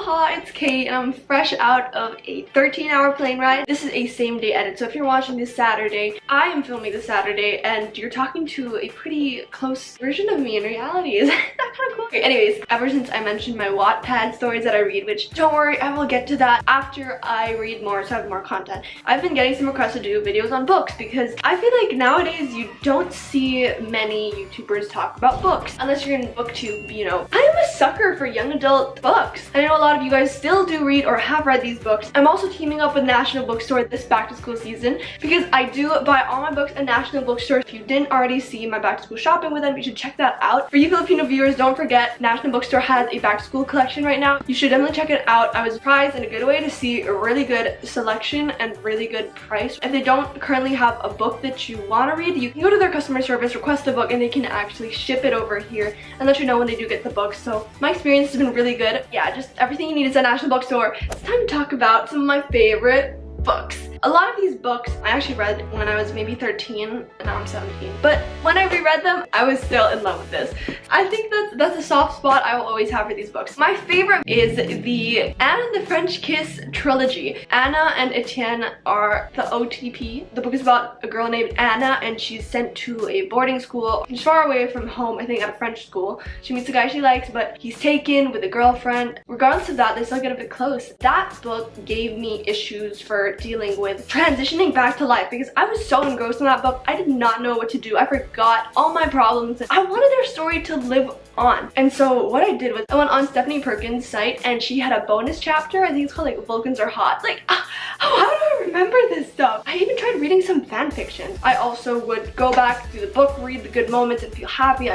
Aloha, it's Kate and I'm fresh out of a 13-hour plane ride. This is a same day edit, so if you're watching this Saturday, I am filming this Saturday and you're talking to a pretty close version of me in reality. Is that kind of cool? Okay, anyways, ever since I mentioned my Wattpad stories that I read, which don't worry, I will get to that after I read more so I have more content. I've been getting some requests to do videos on books because I feel like nowadays you don't see many YouTubers talk about books unless you're in BookTube, you know. I am a sucker for young adult books. I know a lot of you guys still do read or have read these books. I'm also teaming up with National Bookstore this back to school season because I do buy all my books at National Bookstore. If you didn't already see my back to school shopping with them, you should check that out. For you Filipino viewers, don't forget National Bookstore has a back to school collection right now. You should definitely check it out. I was surprised in a good way to see a really good selection and really good price. If they don't currently have a book that you want to read, you can go to their customer service, request a book, and they can actually ship it over here and let you know when they do get the book. So my experience has been really good. Yeah, just everything you need is at National Bookstore. It's time to talk about some of my favorite books. A lot of these books I actually read when I was maybe 13 and now I'm 17. But when I reread them, I was still in love with this. I think that's a soft spot I will always have for these books. My favorite is the Anna and the French Kiss trilogy. Anna and Etienne are the OTP. The book is about a girl named Anna and she's sent to a boarding school. She's far away from home, I think at a French school. She meets a guy she likes, but he's taken with a girlfriend. Regardless of that, they still get a bit close. That book gave me issues for dealing with transitioning back to life because I was so engrossed in that book. I did not know what to do. I forgot all my problems. I wanted their story to live on. And so what I did was I went on Stephanie Perkins' site and she had a bonus chapter. I think it's called like Vulcans Are Hot. Like, how do I remember this stuff? I even tried reading some fan fiction. I also would go back through the book, read the good moments and feel happy.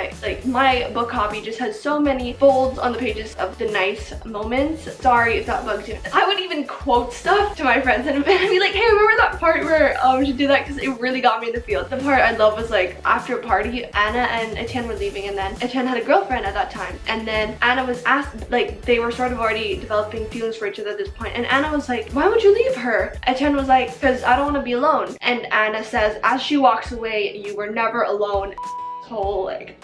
My book copy just has so many folds on the pages of the nice moments. Sorry if that bugs you. I would even quote stuff to my friends and I'd be like, hey, remember that part where we should do that, because it really got me in the field. The part I love was like after a party, Anna and Etienne were leaving and then Etienne had a girlfriend at that time and then Anna was asked, like they were sort of already developing feelings for each other at this point, and Anna was like, why would you leave her? Etienne was like, because I don't want to be alone. And Anna says, as she walks away, you were never alone. Whole like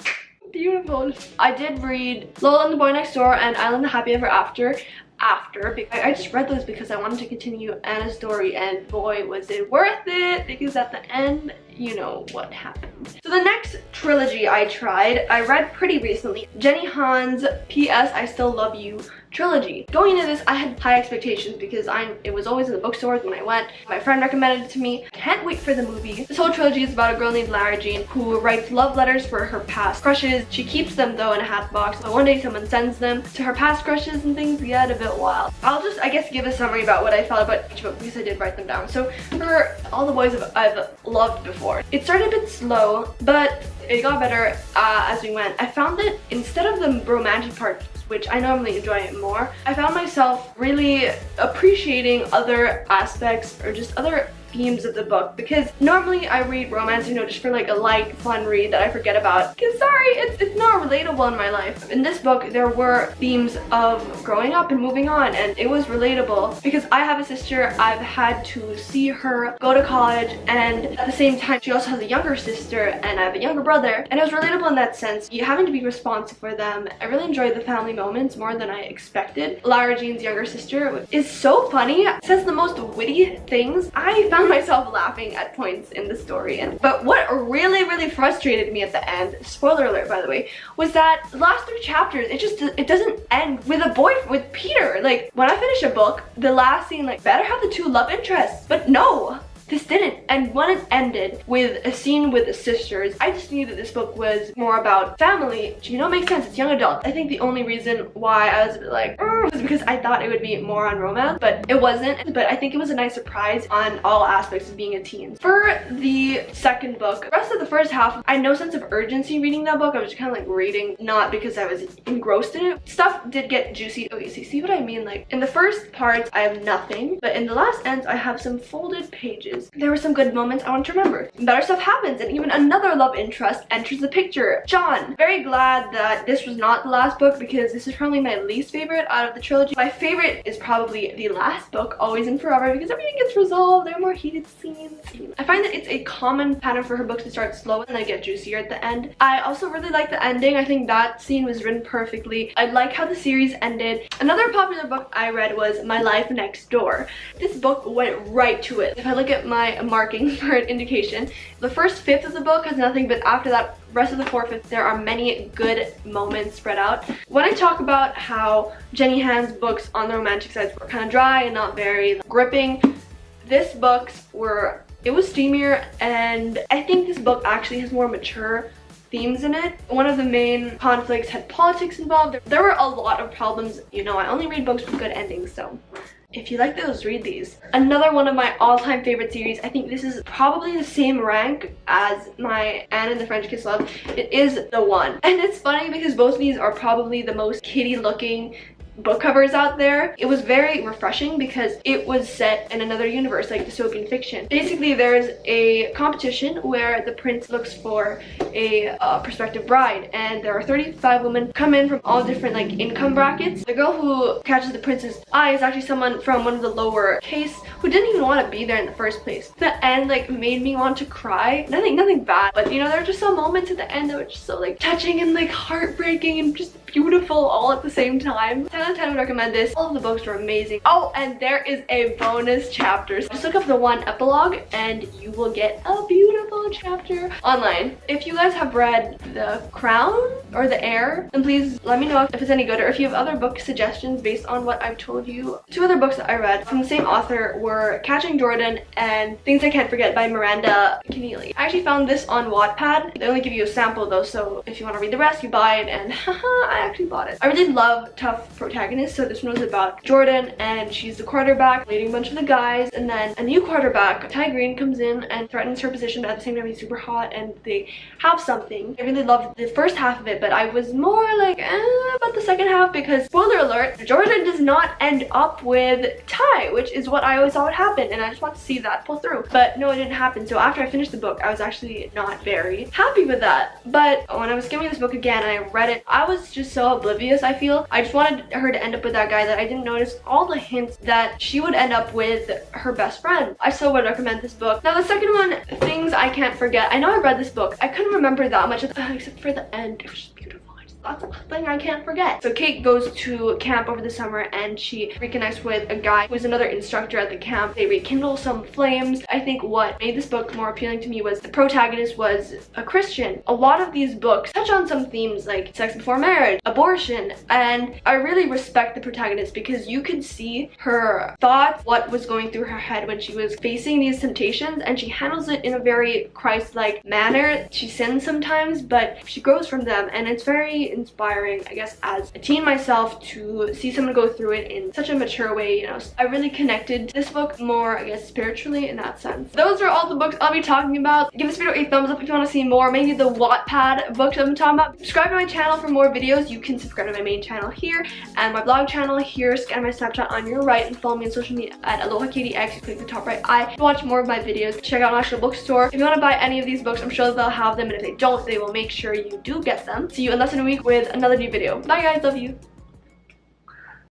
beautiful. I did read Lola and the Boy Next Door and Island the Happy Ever After. I just read those because I wanted to continue Anna's story, and boy was it worth it, because at the end you know what happened. So the next trilogy I tried, I read pretty recently, Jenny Han's P.S. I Still Love You trilogy. Going into this, I had high expectations because it was always in the bookstores when I went. My friend recommended it to me. Can't wait for the movie. This whole trilogy is about a girl named Lara Jean who writes love letters for her past crushes. She keeps them though in a hat box, but one day someone sends them to her past crushes and things get a bit wild. I'll just, I guess, give a summary about what I felt about each book because I did write them down. So for All the Boys I've loved before. It started a bit slow, but it got better as we went. I found that instead of the romantic part, which I normally enjoy it more, I found myself really appreciating other aspects or just other themes of the book, because normally I read romance, you know, just for like a light, fun read that I forget about. Because sorry, it's not relatable in my life. In this book, there were themes of growing up and moving on, and it was relatable because I have a sister. I've had to see her go to college, and at the same time, she also has a younger sister, and I have a younger brother, and it was relatable in that sense. You having to be responsible for them. I really enjoyed the family moments more than I expected. Lara Jean's younger sister is so funny, says the most witty things. I found myself laughing at points in the story. But what really frustrated me at the end, spoiler alert by the way, was that the last 3 chapters, it doesn't end with with Peter. Like when I finish a book, the last scene like better have the 2 love interests, but no. This didn't. And when it ended with a scene with the sisters, I just knew that this book was more about family. You know, it makes sense, it's young adult. I think the only reason why I was a bit like, was because I thought it would be more on romance, but it wasn't. But I think it was a nice surprise on all aspects of being a teen. For the second book, the rest of the first half, I had no sense of urgency reading that book. I was just kind of like reading, not because I was engrossed in it. Stuff did get juicy. Okay, see what I mean? Like in the first parts, I have nothing, but in the last ends, I have some folded pages. because there were some good moments I want to remember. Better stuff happens, and even another love interest enters the picture, John. Very glad that this was not the last book because this is probably my least favorite out of the trilogy. My favorite is probably the last book, Always and Forever, because everything gets resolved. There are more heated scenes. I find that it's a common pattern for her books to start slow and then get juicier at the end. I also really like the ending. I think that scene was written perfectly. I like how the series ended. Another popular book I read was My Life Next Door. This book went right to it. If I look at my markings for an indication, the first fifth of the book has nothing, but after that, rest of the four-fifths, there are many good moments spread out. When I talk about how Jenny Han's books on the romantic sides were kind of dry and not very gripping, this book's were, it was steamier, and I think this book actually has more mature themes in it. One of the main conflicts had politics involved. There were a lot of problems. You know, I only read books with good endings, so if you like those, read these. Another one of my all-time favorite series, I think this is probably the same rank as my Anne and the French Kiss Love. It is The One. And it's funny because both of these are probably the most kiddie looking book covers out there. It was very refreshing because it was set in another universe, like dystopian fiction. Basically, there's a competition where the prince looks for a prospective bride, and there are 35 women come in from all different like income brackets. The girl who catches the prince's eye is actually someone from one of the lower case who didn't even want to be there in the first place. The end like made me want to cry. Nothing bad, but you know, there are just some moments at the end that were just so like touching and like heartbreaking and just beautiful all at the same time. 10 out of 10 would recommend this. All of the books were amazing. Oh, and there is a bonus chapter. So just look up The One epilogue and you will get a beautiful chapter online. If you guys have read The Crown or The Heir, then please let me know if it's any good, or if you have other book suggestions based on what I've told you. Two other books that I read from the same author were Catching Jordan and Things I Can't Forget by Miranda Keneally. I actually found this on Wattpad. They only give you a sample though, so if you want to read the rest, you buy it, and haha, I actually bought it. I really love tough protagonists, so this one was about Jordan, and she's the quarterback leading a bunch of the guys, and then a new quarterback, Ty Green, comes in and threatens her position, but at the same time he's super hot and they have something. I really loved the first half of it, but I was more like about the second half because, spoiler alert, Jordan does not end up with Ty, which is what I always thought would happen, and I just want to see that pull through. But no, it didn't happen. So after I finished the book, I was actually not very happy with that. But when I was skimming this book again and I read it, I was just so oblivious, I feel. I just wanted her to end up with that guy that I didn't notice all the hints that she would end up with her best friend. I still would recommend this book. Now the second one, Things I Can't Forget. I know I read this book. I couldn't remember that much except for the end. It was just beautiful. That's a thing I can't forget. So Kate goes to camp over the summer and she reconnects with a guy who's another instructor at the camp. They rekindle some flames. I think what made this book more appealing to me was the protagonist was a Christian. A lot of these books touch on some themes like sex before marriage, abortion, and I really respect the protagonist because you could see her thoughts, what was going through her head when she was facing these temptations, and she handles it in a very Christ-like manner. She sins sometimes, but she grows from them, and it's very inspiring, I guess, as a teen myself, to see someone go through it in such a mature way. You know, I really connected to this book more, I guess, spiritually in that sense. Those are all the books I'll be talking about. Give this video a thumbs up if you want to see more, maybe the Wattpad books I'm talking about. Subscribe to my channel for more videos. You can subscribe to my main channel here and my blog channel here. Scan my Snapchat on your right and follow me on social media at AlohaKatieX. You click the top right eye to watch more of my videos. Check out National Bookstore. If you want to buy any of these books, I'm sure they'll have them, and if they don't, they will make sure you do get them. See you in less than a week with another new video. Bye guys, love you.